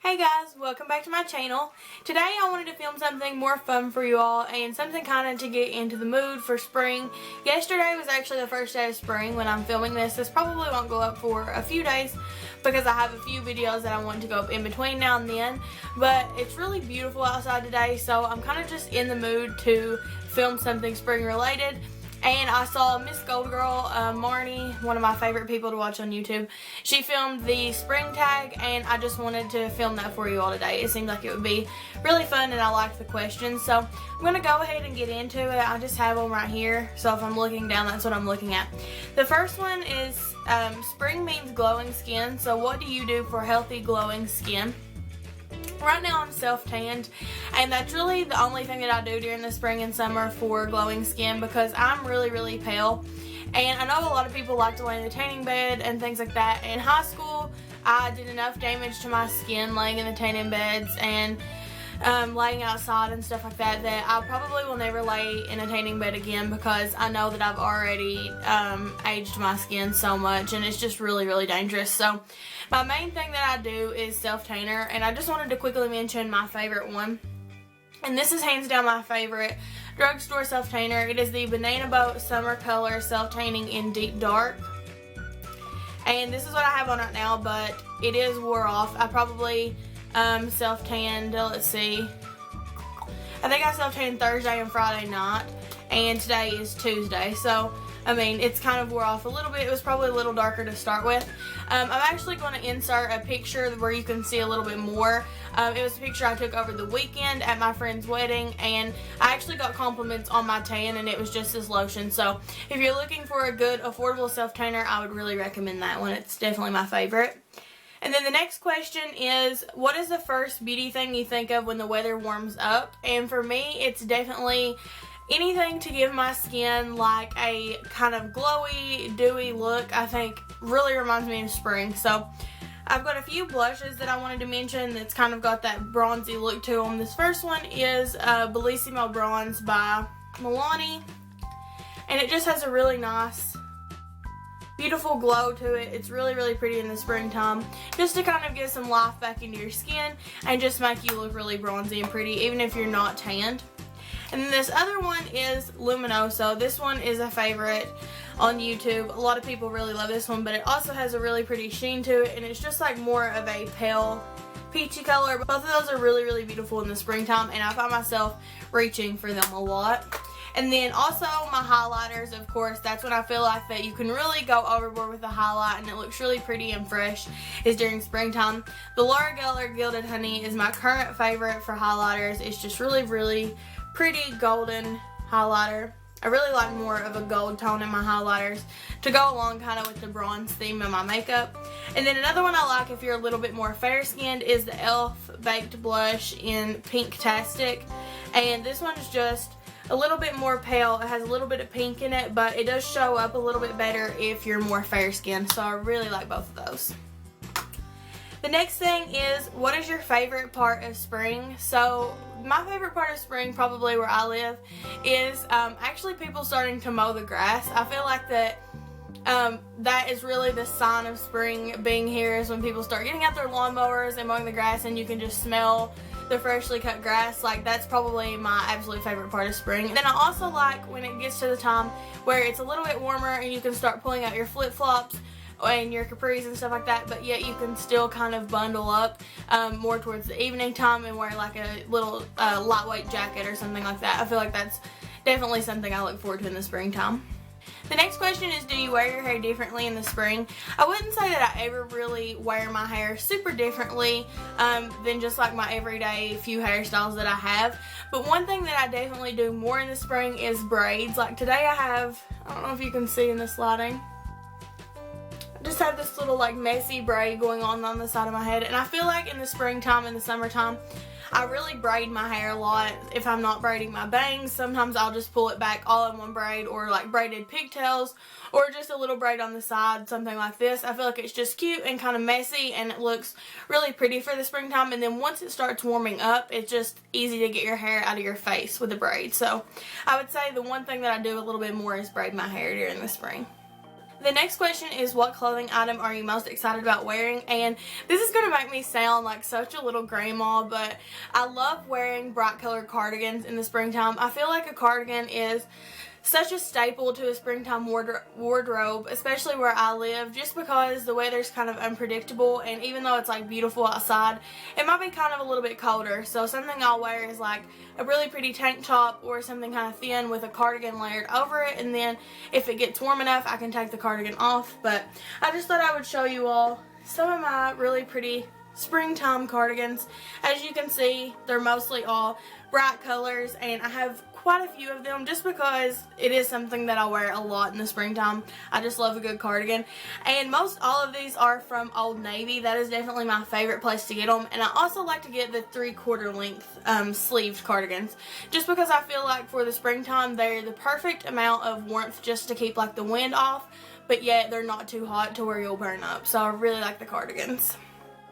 Hey guys, welcome back to my channel. Today I wanted to film something more fun for you all and something kind of to get into the mood for spring. Yesterday was actually the first day of spring when I'm filming this. This probably won't go up for a few days because I have a few videos that I want to go up in between now and then. But it's really beautiful outside today, so I'm kind of just in the mood to film something spring related. And I saw Miss Gold Girl, Marnie, one of my favorite people to watch on YouTube. She filmed the spring tag, and I just wanted to film that for you all today. It seemed like it would be really fun, and I liked the questions. So I'm going to go ahead and get into it. I just have them right here, so if I'm looking down, that's what I'm looking at. The first one is spring means glowing skin. So what do you do for healthy glowing skin? Right now I'm self-tanned, and that's really the only thing that I do during the spring and summer for glowing skin because I'm really pale. And I know a lot of people like to lay in the tanning bed and things like that. In high school, I did enough damage to my skin laying in the tanning beds and laying outside and stuff like that that I probably will never lay in a tanning bed again because I know that I've already aged my skin so much, and it's just really dangerous. So my main thing that I do is self-tanner, and I just wanted to quickly mention my favorite one. And this is hands down my favorite drugstore self-tanner. It is the Banana Boat Summer Color Self-Tanning in Deep Dark. And this is what I have on right now, but it is wore off. I probably self-tanned, let's see, I think I self-tanned Thursday and Friday night, and today is Tuesday, so I mean it's kind of wore off a little bit. It was probably a little darker to start with. I'm actually going to insert a picture where you can see a little bit more. It was a picture I took over the weekend at my friend's wedding, and I actually got compliments on my tan, and it was just this lotion. So if you're looking for a good affordable self-tanner, I would really recommend that one. It's definitely my favorite. And then the next question is, what is the first beauty thing you think of when the weather warms up? And for me, it's definitely anything to give my skin like a kind of glowy, dewy look. I think really reminds me of spring. So I've got a few blushes that I wanted to mention that's kind of got that bronzy look to them. This first one is Bellissimo Bronze by Milani, and it just has a really nice beautiful glow to it. It's really pretty in the springtime, just to kind of get some life back into your skin and just make you look really bronzy and pretty even if you're not tanned. And then this other one is Luminoso. This one is a favorite on YouTube. A lot of people really love this one, but it also has a really pretty sheen to it, and it's just like more of a pale peachy color. Both of those are really beautiful in the springtime, and I find myself reaching for them a lot. And then also my highlighters, of course, that's when I feel like that you can really go overboard with the highlight and it looks really pretty and fresh, is during springtime. The Laura Geller Gilded Honey is my current favorite for highlighters. It's just really pretty golden highlighter. I really like more of a gold tone in my highlighters to go along kind of with the bronze theme of my makeup. And then another one I like if you're a little bit more fair skinned is the e.l.f. Baked Blush in Pinktastic. And this one's just a little bit more pale. It has a little bit of pink in it, but it does show up a little bit better if you're more fair skinned. So I really like both of those. The next thing is, what is your favorite part of spring? So my favorite part of spring, probably where I live, is actually people starting to mow the grass. I feel like that that is really the sign of spring being here, is when people start getting out their lawnmowers and mowing the grass, and you can just smell the freshly cut grass. Like, that's probably my absolute favorite part of spring. And then I also like when it gets to the time where it's a little bit warmer and you can start pulling out your flip-flops and your capris and stuff like that, but yet you can still kind of bundle up more towards the evening time and wear like a little lightweight jacket or something like that. I feel like that's definitely something I look forward to in the springtime. The next question is, do you wear your hair differently in the spring? I wouldn't say that I ever really wear my hair super differently than just like my everyday few hairstyles that I have. But one thing that I definitely do more in the spring is braids. Like today I have, I don't know if you can see in this lighting, I just have this little like messy braid going on the side of my head. And I feel like in the springtime and the summertime, I really braid my hair a lot. If I'm not braiding my bangs, sometimes I'll just pull it back all in one braid, or like braided pigtails, or just a little braid on the side, something like this. I feel like it's just cute and kind of messy, and it looks really pretty for the springtime. And then once it starts warming up, it's just easy to get your hair out of your face with a braid. So I would say the one thing that I do a little bit more is braid my hair during the spring. The next question is, what clothing item are you most excited about wearing? And this is going to make me sound like such a little grandma, but I love wearing bright colored cardigans in the springtime. I feel like a cardigan is such a staple to a springtime wardrobe, especially where I live, just because the weather's kind of unpredictable, and even though it's like beautiful outside, it might be kind of a little bit colder. So something I'll wear is like a really pretty tank top or something kind of thin with a cardigan layered over it, and then if it gets warm enough I can take the cardigan off. But I just thought I would show you all some of my really pretty springtime cardigans. As you can see, they're mostly all bright colors, and I have quite a few of them just because it is something that I wear a lot in the springtime. I just love a good cardigan, and most all of these are from Old Navy. That is definitely my favorite place to get them, and I also like to get the 3/4 length sleeved cardigans just because I feel like for the springtime they're the perfect amount of warmth just to keep like the wind off, but yet they're not too hot to where you'll burn up. So I really like the cardigans.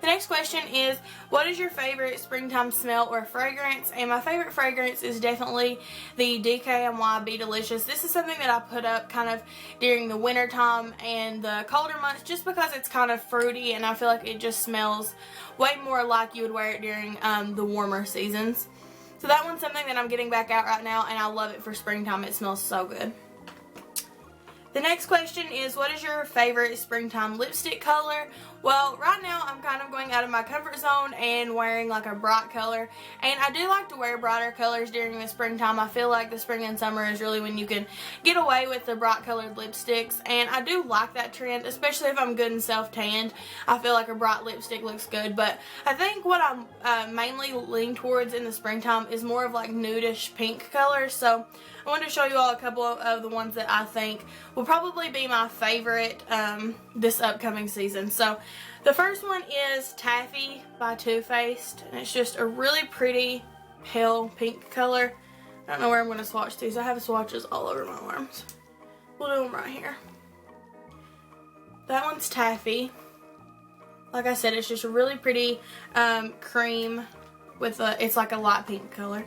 The next question is, what is your favorite springtime smell or fragrance? And my favorite fragrance is definitely the DKNY Be Delicious. This is something that I put up kind of during the winter time and the colder months just because it's kind of fruity, and I feel like it just smells way more like you would wear it during the warmer seasons. So that one's something that I'm getting back out right now, and I love it for springtime. It smells so good. The next question is, what is your favorite springtime lipstick color? Well, right now I'm kind of going out of my comfort zone and wearing like a bright color, and I do like to wear brighter colors during the springtime. I feel like the spring and summer is really when you can get away with the bright colored lipsticks, and I do like that trend, especially if I'm good and self-tanned. I feel like a bright lipstick looks good, but I think what I'm mainly leaning towards in the springtime is more of like nudish pink colors. So I wanted to show you all a couple of the ones that I think will probably be my favorite this upcoming season. So the first one is Taffy by Too Faced, and it's just a really pretty pale pink color. I don't know where I'm going to swatch these. I have swatches all over my arms. We'll do them right here. That one's Taffy. Like I said, it's just a really pretty cream with it's like a light pink color.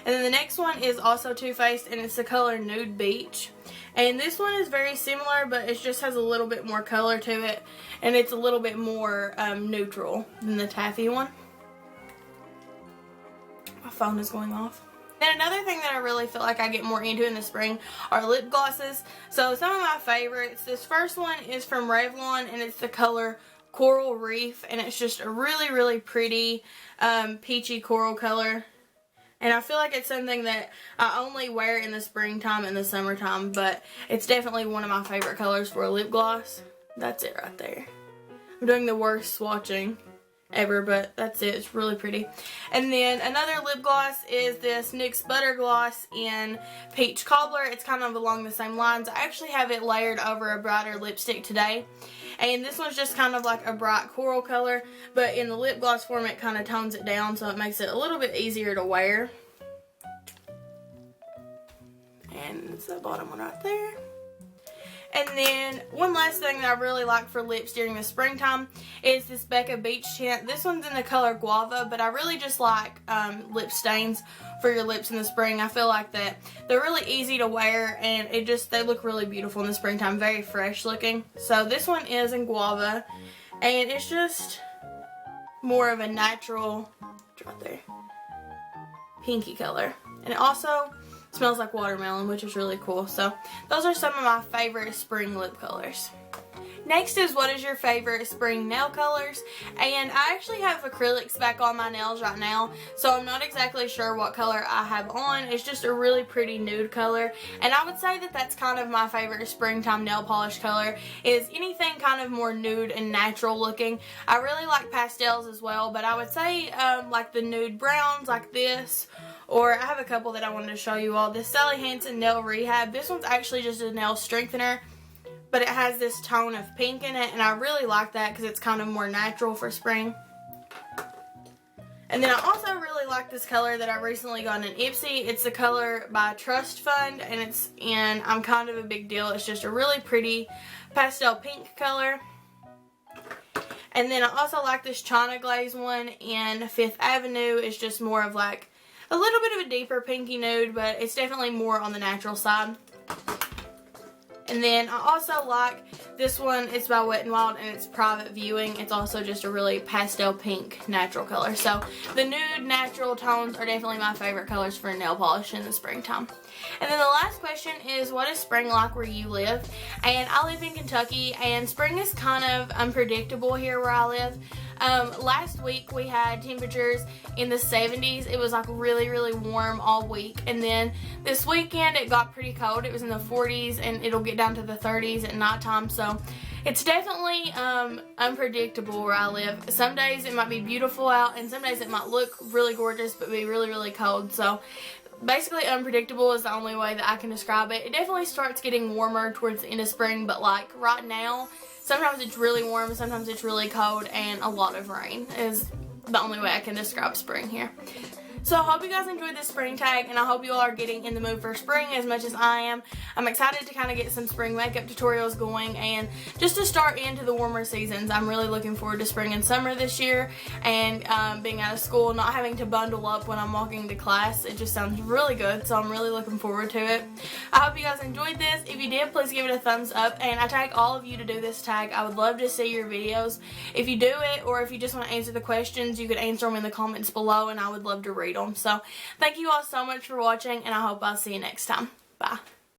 And then the next one is also Too Faced, and it's the color Nude Beach. And this one is very similar, but it just has a little bit more color to it, and it's a little bit more neutral than the Taffy one. My phone is going off. Then another thing that I really feel like I get more into in the spring are lip glosses. So some of my favorites, this first one is from Revlon, and it's the color Coral Reef, and it's just a really, really pretty peachy coral color. And I feel like it's something that I only wear in the springtime and the summertime, but it's definitely one of my favorite colors for a lip gloss. That's it right there. I'm doing the worst swatching ever, but that's it. It's really pretty. And then another lip gloss is this NYX Butter Gloss in Peach Cobbler. It's kind of along the same lines. I actually have it layered over a brighter lipstick today. And this one's just kind of like a bright coral color, but in the lip gloss form it kind of tones it down, so it makes it a little bit easier to wear. And it's the bottom one right there. And then one last thing that I really like for lips during the springtime is this Becca Beach tint. This one's in the color Guava, but I really just like lip stains for your lips in the spring. I feel like that they're really easy to wear, and they look really beautiful in the springtime, very fresh looking. So this one is in Guava, and it's just more of a natural, right there, pinky color. And it also smells like watermelon, which is really cool. So those are some of my favorite spring lip colors. Next is, what is your favorite spring nail colors? And I actually have acrylics back on my nails right now, so I'm not exactly sure what color I have on. It's just a really pretty nude color, and I would say that that's kind of my favorite springtime nail polish color, is anything kind of more nude and natural looking. I really like pastels as well, but I would say like the nude browns like this, or I have a couple that I wanted to show you all. This Sally Hansen Nail Rehab. This one's actually just a nail strengthener, but it has this tone of pink in it, and I really like that because it's kind of more natural for spring. And then I also really like this color that I recently got in Ipsy. It's the color by Trust Fund, and it's in I'm Kind of a Big Deal. It's just a really pretty pastel pink color. And then I also like this China Glaze one in Fifth Avenue. It's just more of like a little bit of a deeper pinky nude, but it's definitely more on the natural side. And then I also like this one. It's by Wet n Wild and it's private viewing. It's also just a really pastel pink natural color. So the nude natural tones are definitely my favorite colors for nail polish in the springtime. And then the last question is, what is spring like where you live? And I live in Kentucky, and spring is kind of unpredictable here where I live. Last week we had temperatures in the 70s. It was like really, really warm all week. And then this weekend it got pretty cold. It was in the 40s and it'll get down to the 30s at nighttime. So it's definitely unpredictable where I live. Some days it might be beautiful out and some days it might look really gorgeous but be really, really cold. So basically unpredictable is the only way that I can describe it. It definitely starts getting warmer towards the end of spring, but like right now, sometimes it's really warm, sometimes it's really cold, and a lot of rain is the only way I can describe spring here. So I hope you guys enjoyed this spring tag, and I hope you all are getting in the mood for spring as much as I am. I'm excited to kind of get some spring makeup tutorials going, and just to start into the warmer seasons. I'm really looking forward to spring and summer this year, and being out of school, not having to bundle up when I'm walking to class. It just sounds really good, so I'm really looking forward to it. I hope you guys enjoyed this. If you did, please give it a thumbs up, and I tag all of you to do this tag. I would love to see your videos. If you do it, or if you just want to answer the questions, you could answer them in the comments below, and I would love to read them. So thank you all so much for watching, and I hope I'll see you next time. Bye.